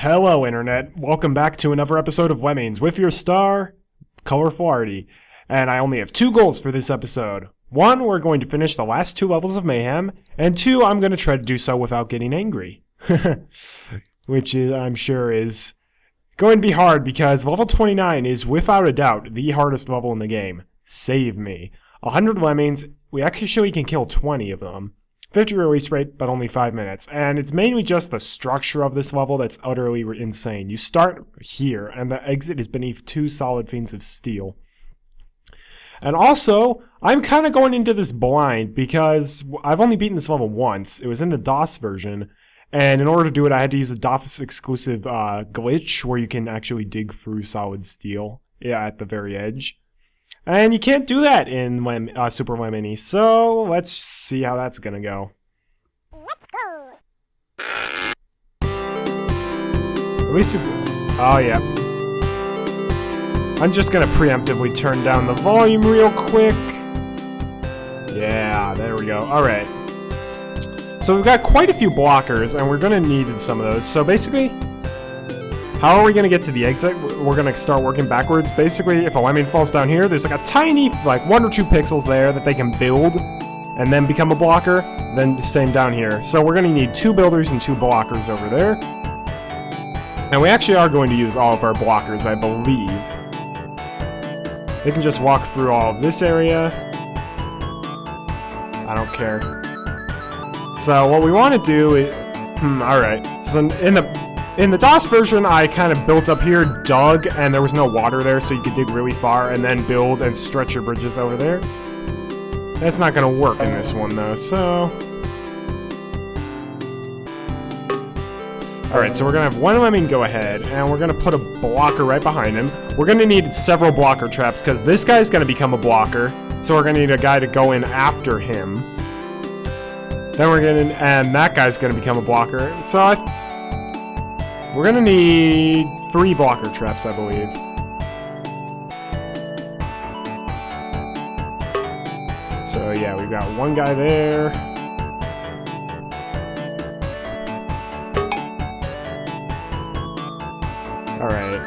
Hello, Internet. Welcome back to another episode of Lemmings with your star, Colorful Arty. And I only have two goals for this episode. One, we're going to finish the last two levels of Mayhem, and two, I'm going to try to do so without getting angry. Which I'm sure is going to be hard because level 29 is without a doubt the hardest level in the game. Save me. 100 lemmings, we actually can kill 20 of them. 50 release rate, but only 5 minutes. And it's mainly just the structure of this level that's utterly insane. You start here, and the exit is beneath 2 solid fiends of steel. And also, I'm kind of going into this blind because I've only beaten this level once. It was in the DOS version. And in order to do it, I had to use a DOS exclusive glitch where you can actually dig through solid steel at the very edge. And you can't do that in Super Lemony, so let's see how that's gonna go. Let's go. At least oh yeah. I'm just gonna preemptively turn down the volume real quick. Yeah, there we go. Alright. So we've got quite a few blockers, and we're gonna need some of those. So basically, how are we going to get to the exit? We're going to start working backwards. Basically, if a lemming falls down here, there's like a tiny, like 1 or 2 pixels there that they can build and then become a blocker. Then the same down here. So we're going to need 2 builders and 2 blockers over there. And we actually are going to use all of our blockers, I believe. They can just walk through all of this area. I don't care. So what we want to do is... alright. So in the DOS version, I kind of built up here, dug, and there was no water there, so you could dig really far, and then build and stretch your bridges over there. That's not going to work in this one, though, so... Alright, so we're going to have one lemming go ahead, and we're going to put a blocker right behind him. We're going to need several blocker traps, because this guy's going to become a blocker, so we're going to need a guy to go in after him. Then we're going to... and that guy's going to become a blocker, so we're gonna need 3 blocker traps, I believe. So yeah, we've got one guy there. Alright.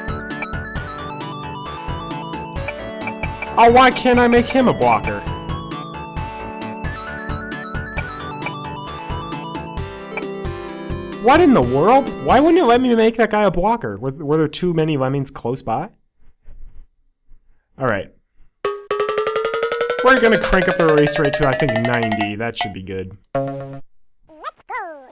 Oh, why can't I make him a blocker? What in the world? Why wouldn't it let me make that guy a blocker? Were there too many lemmings close by? Alright. We're gonna crank up the release rate to, I think, 90. That should be good. Let's go.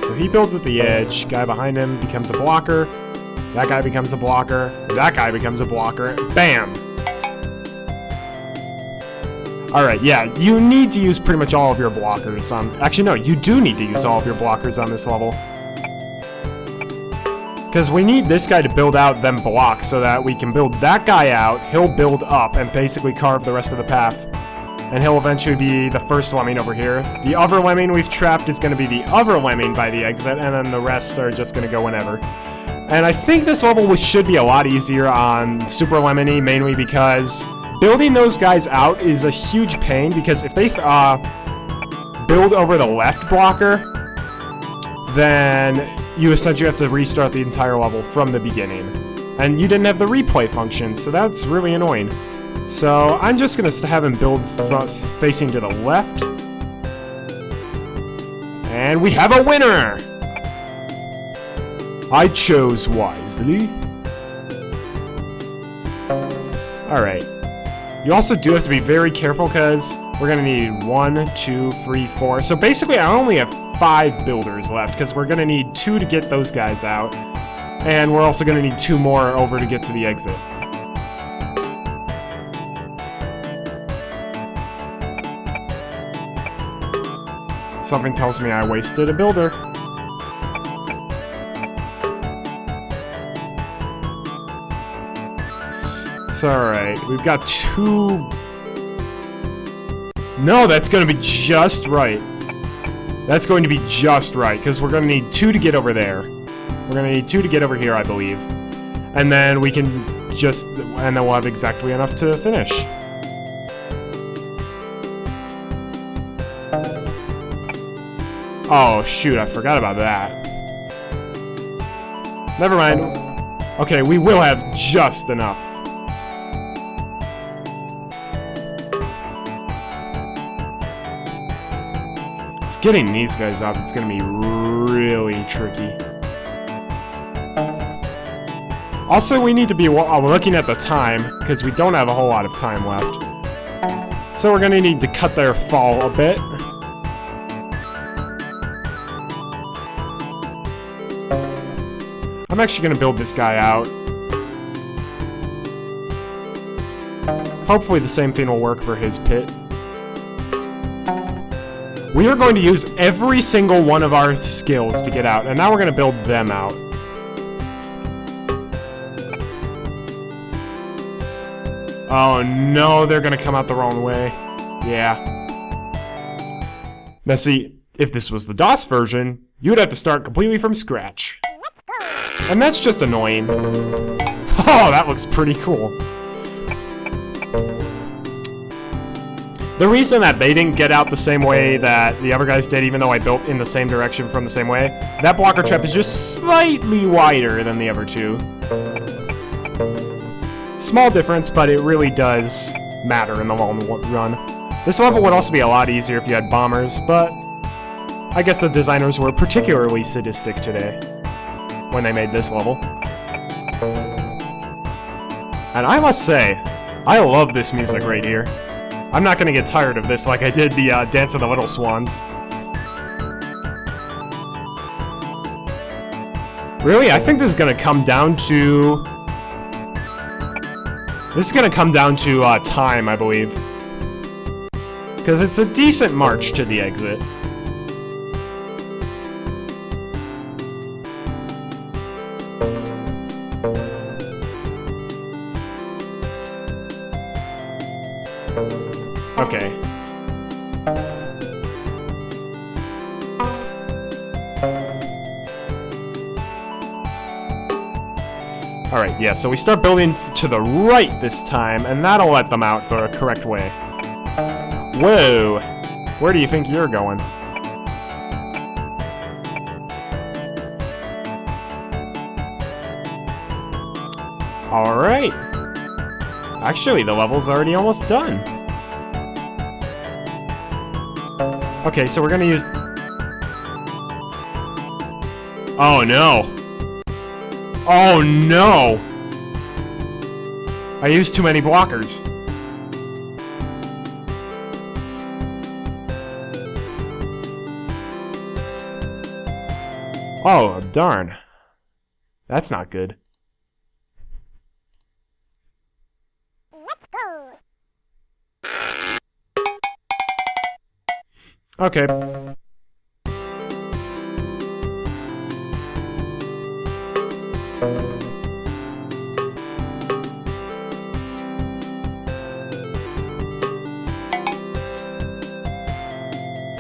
So he builds at the edge. Guy behind him becomes a blocker. That guy becomes a blocker. That guy becomes a blocker. Bam! Alright, yeah, you need to use pretty much all of your blockers on... Actually, no, you do need to use all of your blockers on this level. Because we need this guy to build out them blocks so that we can build that guy out, he'll build up and basically carve the rest of the path. And he'll eventually be the first lemming over here. The other lemming we've trapped is going to be the other lemming by the exit, and then the rest are just going to go whenever. And I think this level should be a lot easier on Super Lemony, mainly because... building those guys out is a huge pain because if they build over the left blocker, then you essentially have to restart the entire level from the beginning. And you didn't have the replay function, so that's really annoying. So I'm just going to have him build facing to the left. And we have a winner! I chose wisely. Alright. You also do have to be very careful because we're going to need 1, 2, 3, 4. So basically I only have 5 builders left because we're going to need 2 to get those guys out. And we're also going to need 2 more over to get to the exit. Something tells me I wasted a builder. Alright, we've got 2... No, that's going to be just right. That's going to be just right, because we're going to need 2 to get over there. We're going to need 2 to get over here, I believe. And then we can just... and then we'll have exactly enough to finish. Oh, shoot, I forgot about that. Never mind. Okay, we will have just enough. It's getting these guys out. It's gonna be really tricky. Also, we need to be looking at the time, because we don't have a whole lot of time left. So we're gonna need to cut their fall a bit. I'm actually gonna build this guy out. Hopefully the same thing will work for his pit. We are going to use every single one of our skills to get out, and now we're gonna build them out. Oh no, they're gonna come out the wrong way. Yeah. Now see, if this was the DOS version, you would have to start completely from scratch. And that's just annoying. Oh, that looks pretty cool. The reason that they didn't get out the same way that the other guys did, even though I built in the same direction from the same way, that blocker trap is just slightly wider than the other two. Small difference, but it really does matter in the long run. This level would also be a lot easier if you had bombers, but I guess the designers were particularly sadistic today when they made this level. And I must say, I love this music right here. I'm not gonna get tired of this like I did the Dance of the Little Swans. Really, I think this is gonna come down to... This is gonna come down to time, I believe. Because it's a decent march to the exit. Okay. Alright, yeah, so we start building to the right this time, and that'll let them out the correct way. Whoa! Where do you think you're going? Alright. Actually, the level's already almost done. Okay, so we're gonna use... Oh no! Oh no! I used too many blockers. Oh, darn. That's not good. Let's go. Okay.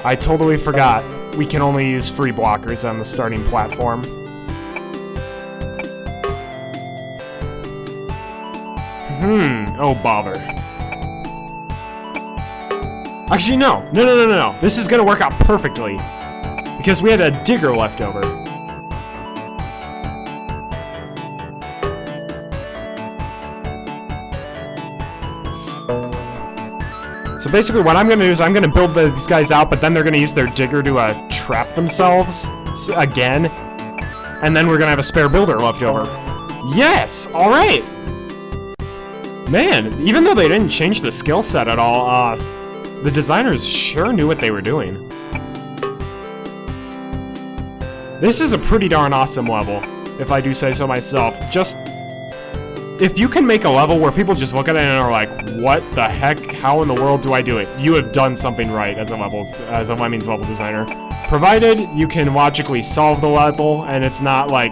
I totally forgot. We can only use free blockers on the starting platform. Oh bother. Actually, no. No. This is gonna work out perfectly. Because we had a digger left over. So basically what I'm gonna do is I'm gonna build these guys out, but then they're gonna use their digger to trap themselves again. And then we're gonna have a spare builder left over. Yes! Alright! Man, even though they didn't change the skill set at all, the designers sure knew what they were doing. This is a pretty darn awesome level, if I do say so myself. Just... if you can make a level where people just look at it and are like, what the heck? How in the world do I do it? You have done something right as a Lemmings level designer. Provided you can logically solve the level, and it's not like,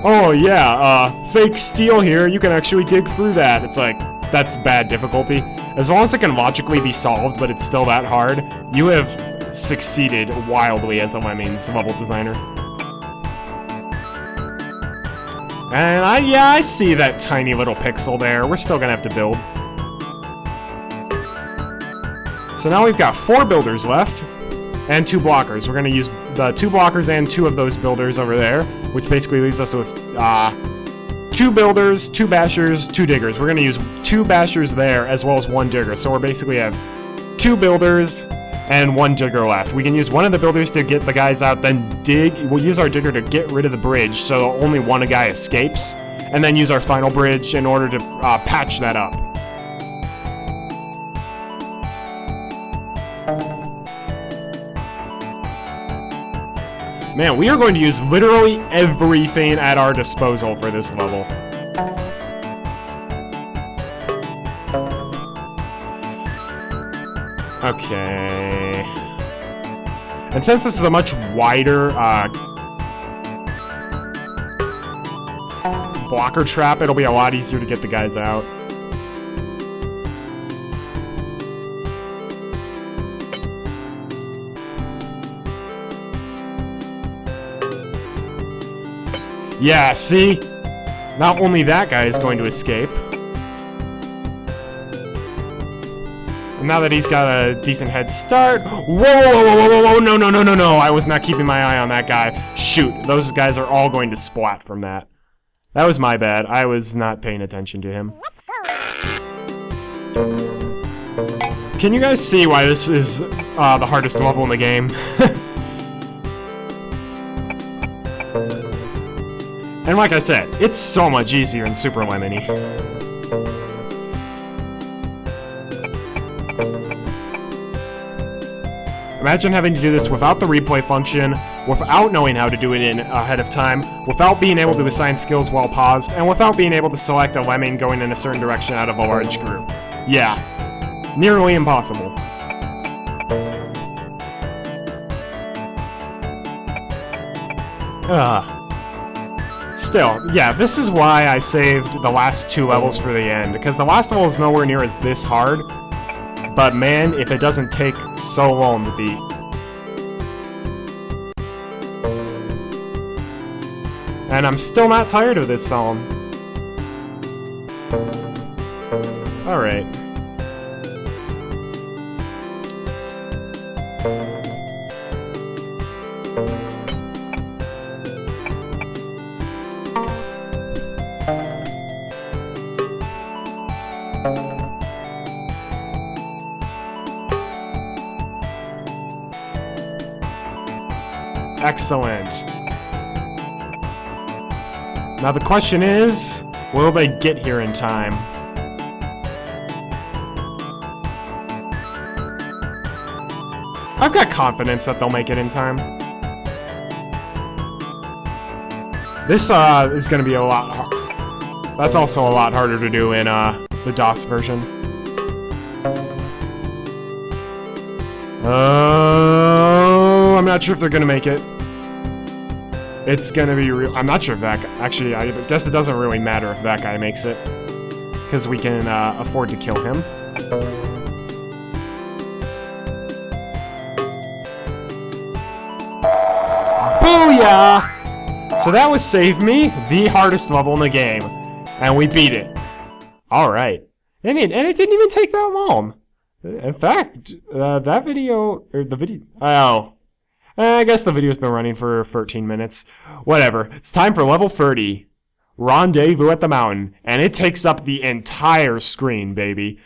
oh yeah, fake steel here, you can actually dig through that. It's like, that's bad difficulty. As long as it can logically be solved, but it's still that hard, you have succeeded wildly as a Lemmings level designer. And I see that tiny little pixel there. We're still gonna have to build. So now we've got 4 builders left. and 2 blockers. We're gonna use the 2 blockers and 2 of those builders over there, which basically leaves us with 2 builders, 2 bashers, 2 diggers. We're gonna use 2 bashers there as well as 1 digger. So we're basically have 2 builders and 1 digger left. We can use one of the builders to get the guys out, then dig. We'll use our digger to get rid of the bridge so only one guy escapes, and then use our final bridge in order to patch that up. Man, we are going to use literally everything at our disposal for this level. Okay. And since this is a much wider blocker trap, it'll be a lot easier to get the guys out. Yeah, see? Not only that guy is going to escape. And now that he's got a decent head start... Whoa, whoa, whoa, whoa, whoa, no, no, no, no, no. I was not keeping my eye on that guy. Shoot, those guys are all going to splat from that. That was my bad. I was not paying attention to him. Can you guys see why this is the hardest level in the game? And like I said, it's so much easier in Super Lemony. Imagine having to do this without the replay function, without knowing how to do it in ahead of time, without being able to assign skills while paused, and without being able to select a lemming going in a certain direction out of a large group. Yeah, nearly impossible. Still, yeah, this is why I saved the last 2 levels for the end, because the last level is nowhere near as this hard, but man, if it doesn't take so long to beat. And I'm still not tired of this song. Alright. Excellent. Now the question is, will they get here in time? I've got confidence that they'll make it in time. This is going to be a lot hard. That's also a lot harder to do in the DOS version. I'm not sure if they're going to make it. It's gonna be real. I'm not sure if that... Actually, I guess it doesn't really matter if that guy makes it. Because we can afford to kill him. Booyah! So that was Save Me, the hardest level in the game. And we beat it. Alright. And it didn't even take that long. In fact, that video... Or the video... Oh... I guess the video's been running for 13 minutes. Whatever. It's time for level 30. Rendezvous at the mountain. And it takes up the entire screen, baby.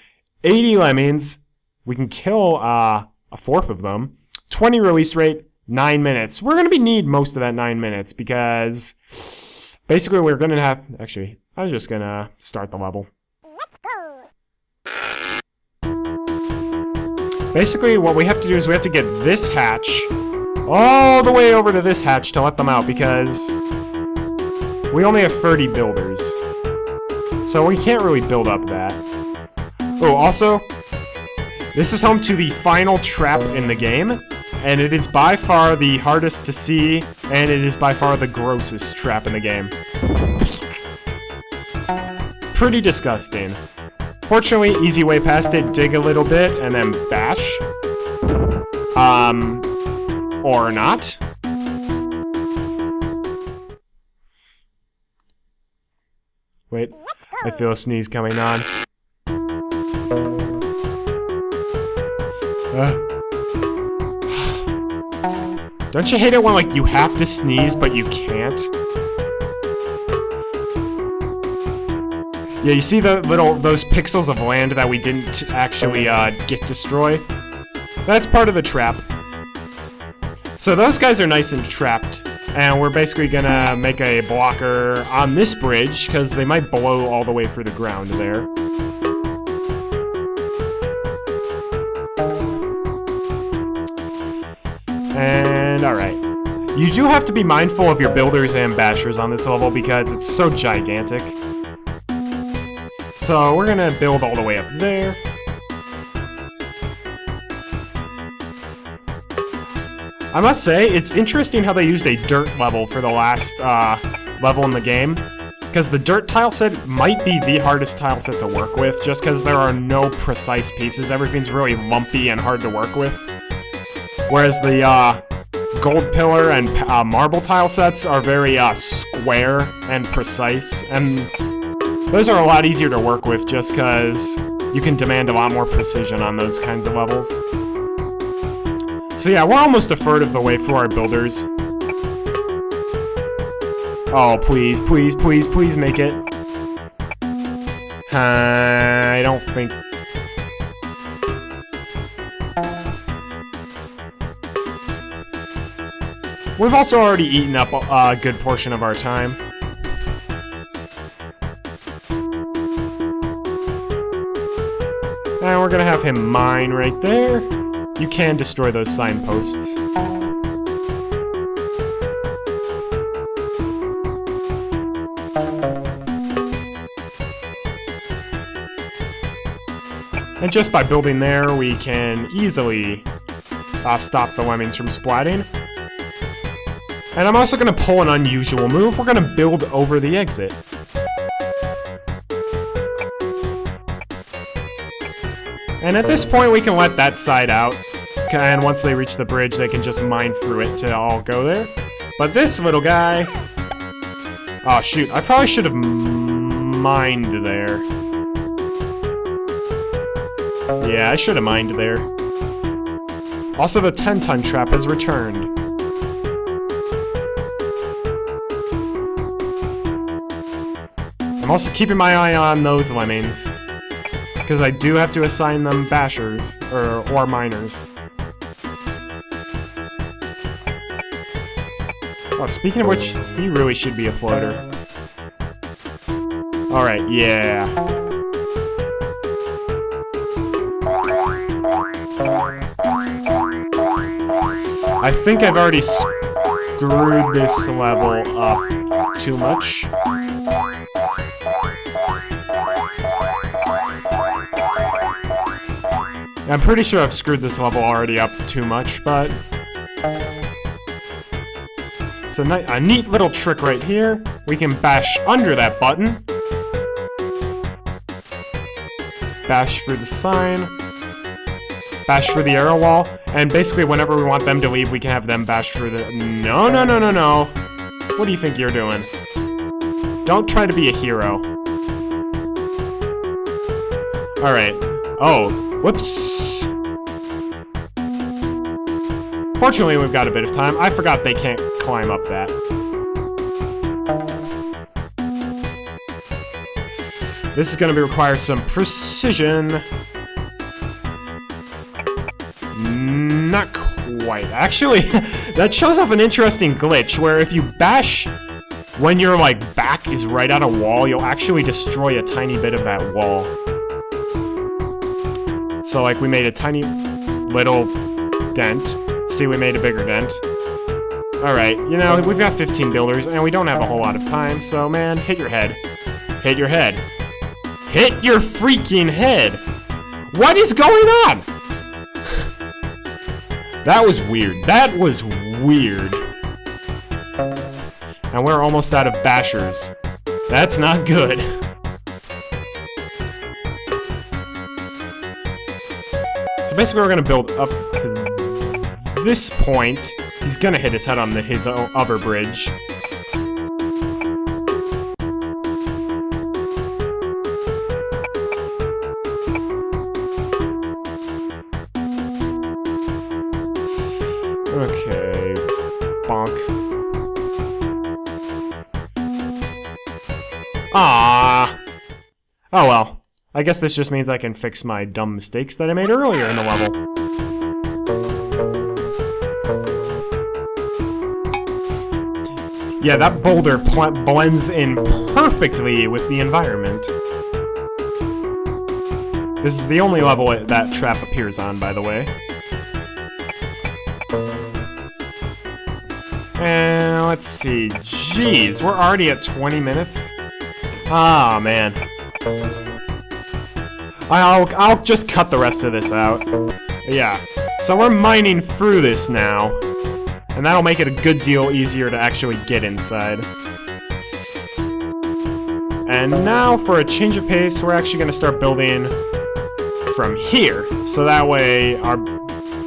80 lemmings. We can kill a 4th of them. 20 release rate. 9 minutes. We're going to need most of that 9 minutes because basically we're going to have... Actually, I'm just going to start the level. Basically, what we have to do is we have to get this hatch all the way over to this hatch to let them out because we only have 30 builders. So we can't really build up that. Oh, also, this is home to the final trap in the game, and it is by far the hardest to see, and it is by far the grossest trap in the game. Pretty disgusting. Fortunately, easy way past it, dig a little bit, and then bash. Or not. Wait, I feel a sneeze coming on. Don't you hate it when, like, you have to sneeze, but you can't? Yeah, you see those pixels of land that we didn't actually, get destroy? That's part of the trap. So those guys are nice and trapped. And we're basically gonna make a blocker on this bridge, because they might blow all the way through the ground there. And, alright. You do have to be mindful of your builders and bashers on this level, because it's so gigantic. So, we're gonna build all the way up there. I must say, it's interesting how they used a dirt level for the last level in the game. Because the dirt tile set might be the hardest tile set to work with, just because there are no precise pieces. Everything's really lumpy and hard to work with. Whereas the gold pillar and marble tile sets are very square and precise. And those are a lot easier to work with, just because you can demand a lot more precision on those kinds of levels. So yeah, we're almost a third of the way through our builders. Oh, please, please, please, please make it. I don't think... We've also already eaten up a good portion of our time. And we're gonna have him mine right there. You can destroy those signposts. And just by building there, we can easily stop the lemmings from splatting. And I'm also going to pull an unusual move. We're going to build over the exit. And at this point, we can let that side out. And once they reach the bridge, they can just mine through it to all go there. But this little guy... Oh, shoot. I probably should have mined there. Yeah, I should have mined there. Also, the 10-ton trap has returned. I'm also keeping my eye on those lemmings, because I do have to assign them bashers, or miners. Oh, speaking of which, he really should be a floater. Alright, yeah. I think I've already screwed this level up too much. I'm pretty sure I've screwed this level already up too much, but... So a neat little trick right here. We can bash under that button. Bash through the sign. Bash through the arrow wall. And basically whenever we want them to leave, we can have them bash through the... No, no, no, no, no. What do you think you're doing? Don't try to be a hero. Alright. Oh. Whoops. Fortunately, we've got a bit of time. I forgot they can't climb up that. This is going to require some precision. Not quite. Actually, that shows off an interesting glitch where if you bash when your back is right on a wall, you'll actually destroy a tiny bit of that wall. So we made a tiny little dent. See, we made a bigger dent. Alright, you know, we've got 15 builders, and we don't have a whole lot of time, so, man, hit your head. Hit your head. Hit your freaking head! What is going on? That was weird. That was weird. And we're almost out of bashers. That's not good. So basically we're going to build up to this point. He's going to hit his head on his other bridge. Okay. Bonk. Ah. Oh well. I guess this just means I can fix my dumb mistakes that I made earlier in the level. Yeah, that boulder blends in perfectly with the environment. This is the only level that trap appears on, by the way. And let's see. Jeez, we're already at 20 minutes? Ah, man. I'll just cut the rest of this out. Yeah. So we're mining through this now. And that'll make it a good deal easier to actually get inside. And now, for a change of pace, we're actually going to start building from here. So that way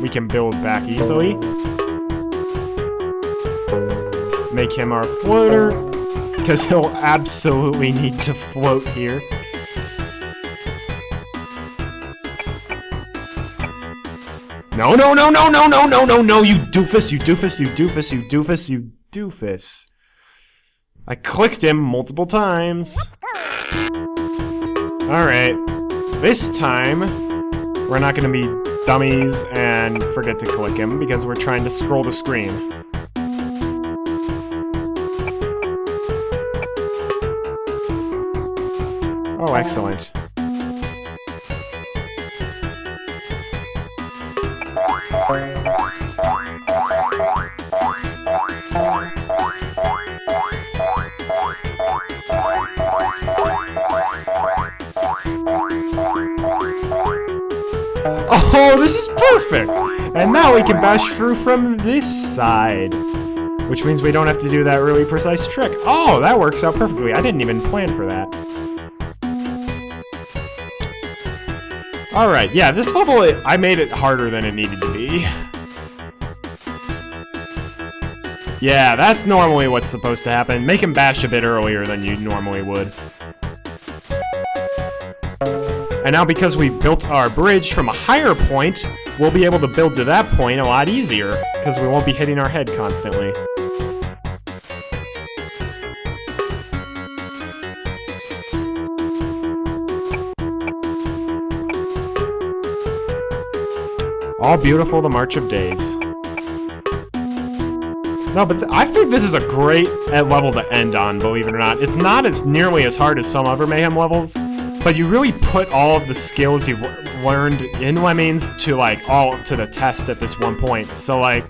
we can build back easily. Make him our floater, because he'll absolutely need to float here. No, no, no, no, no, no, no, no, no, you doofus, you doofus, you doofus, you doofus, you doofus. I clicked him multiple times. Alright. This time, we're not going to be dummies and forget to click him because we're trying to scroll the screen. Oh, excellent. Oh, this is perfect! And now we can bash through from this side. Which means we don't have to do that really precise trick. Oh, that works out perfectly. I didn't even plan for that. Alright, yeah, this level, I made it harder than it needed to be. Yeah, that's normally what's supposed to happen. Make him bash a bit earlier than you normally would. And now because we built our bridge from a higher point, we'll be able to build to that point a lot easier, because we won't be hitting our head constantly. All beautiful, the March of Days. No, but I think this is a great level to end on, believe it or not. It's not as nearly as hard as some other Mayhem levels, but you really put all of the skills you've learned in Lemmings to, like, all to the test at this one point. So, like,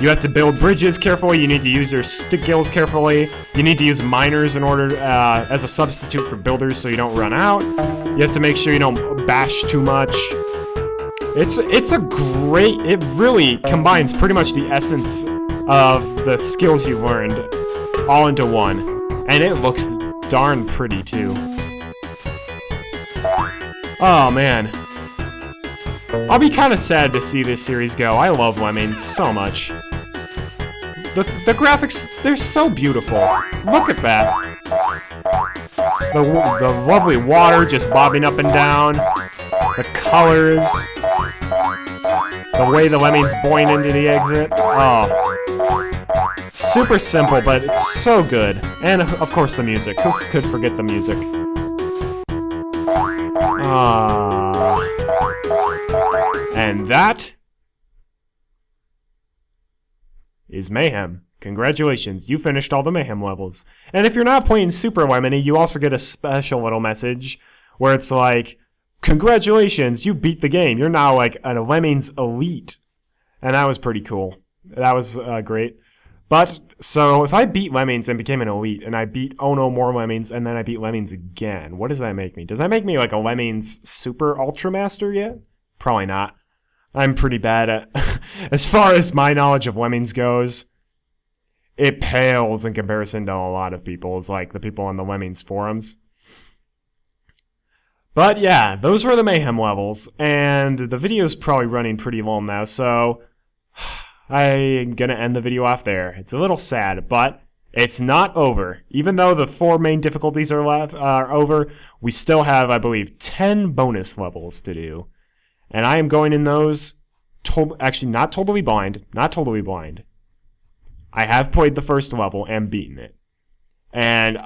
you have to build bridges carefully, you need to use your skills carefully, you need to use miners in order, as a substitute for builders so you don't run out. You have to make sure you don't bash too much. It's a great, it really combines pretty much the essence of the skills you learned all into one. And it looks darn pretty too. Oh man. I'll be kind of sad to see this series go. I love Lemmings so much. The graphics, they're so beautiful. Look at that. The lovely water just bobbing up and down. The colors. The way the Lemmings boing into the exit. Oh. Super simple, but it's so good. And, of course, the music. Who could forget the music? And that is Mayhem. Congratulations, you finished all the Mayhem levels. And if you're not playing Super Lemony, you also get a special little message where it's like, congratulations, you beat the game. You're now like a Lemmings elite. And that was pretty cool. That was great. But, so, if I beat Lemmings and became an elite, and I beat Oh No More Lemmings, and then I beat Lemmings again, what does that make me? Does that make me like a Lemmings Super Ultra Master yet? Probably not. I'm pretty bad at... as far as my knowledge of Lemmings goes, it pales in comparison to a lot of people's, like the people on the Lemmings forums. But yeah, those were the Mayhem levels, and the video's probably running pretty long now, so... I'm gonna end the video off there. It's a little sad, but it's not over. Even though the 4 main difficulties are over, we still have, I believe, 10 bonus levels to do. And I am going in those actually not totally blind, not totally blind. I have played the first level and beaten it. And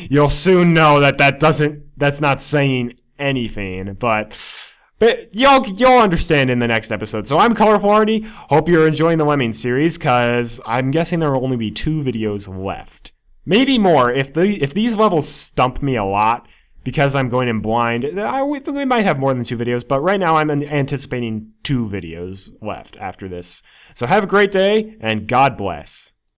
you'll soon know that's not saying anything, but you'll understand in the next episode. So I'm Colorful Arty. Hope you're enjoying the Lemmings series, because I'm guessing there will only be 2 videos left. Maybe more. If these levels stump me a lot because I'm going in blind, we might have more than 2 videos, but right now I'm anticipating 2 videos left after this. So have a great day, and God bless.